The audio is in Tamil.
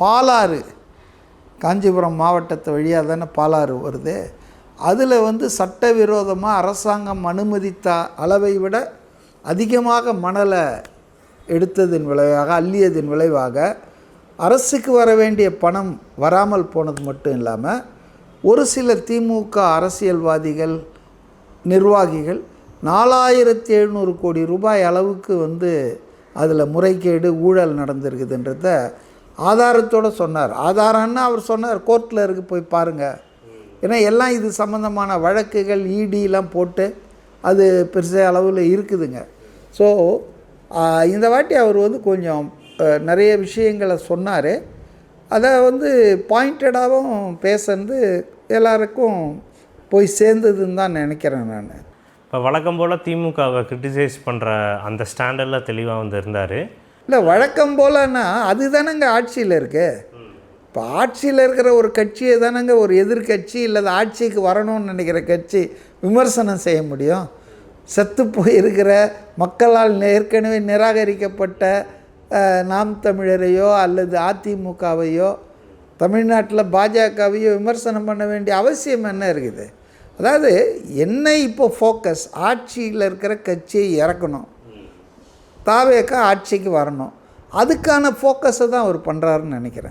பாலாறு காஞ்சிபுரம் மாவட்டத்து வழியாக தானே பாலாறு வருது. அதில் சட்டவிரோதமாக அரசாங்கம் அனுமதித்த அளவை விட அதிகமாக மணலை எடுத்ததின் விளைவாக, அள்ளியதின் விளைவாக அரசுக்கு வர வேண்டிய பணம் வராமல் போனது மட்டும் இல்லாமல் ஒரு சில திமுக அரசியல்வாதிகள், நிர்வாகிகள் 4700 கோடி ரூபாய் அளவுக்கு அதில் முறைகேடு, ஊழல் நடந்திருக்குதுன்றத ஆதாரத்தோடு சொன்னார். ஆதாரம்னா அவர் சொன்னார், கோர்ட்டில் இருக்குது, போய் பாருங்கள். ஏன்னா எல்லாம் இது சம்மந்தமான வழக்குகள் இடிலாம் போட்டு அது பெருசாக அளவில் இருக்குதுங்க. ஸோ இந்த வாட்டி அவர் கொஞ்சம் நிறைய விஷயங்களை சொன்னார். அதை பாயிண்டடாகவும் பேசுறது எல்லாருக்கும் போய் சேர்ந்ததுன்னு தான் நினைக்கிறேன் நான். இப்போ வழக்கம் போல் திமுகவை கிரிட்டிசைஸ் பண்ணுற அந்த ஸ்டாண்டர்டில் தெளிவாக இருந்தார். இல்லை, வழக்கம் போலன்னா அது தானேங்க ஆட்சியில் இருக்குது. இப்போ ஆட்சியில் இருக்கிற ஒரு கட்சியை தானேங்க ஒரு எதிர்கட்சி இல்லை ஆட்சிக்கு வரணும்னு நினைக்கிற கட்சி விமர்சனம் செய்ய முடியும். செத்து போயிருக்கிற மக்களால் ஏற்கனவே நிராகரிக்கப்பட்ட நாம் தமிழரையோ அல்லது அதிமுகவையோ தமிழ்நாட்டில் பாஜகவையோ விமர்சனம் பண்ண வேண்டிய அவசியம் என்ன இருக்குது? அதாவது என்ன இப்போ ஃபோக்கஸ், ஆட்சியில் இருக்கிற கட்சியை இறக்கணும், தாவேக்கா ஆட்சிக்கு வரணும், அதுக்கான ஃபோக்கஸை தான் அவர் பண்ணுறாருன்னு நினைக்கிறேன்.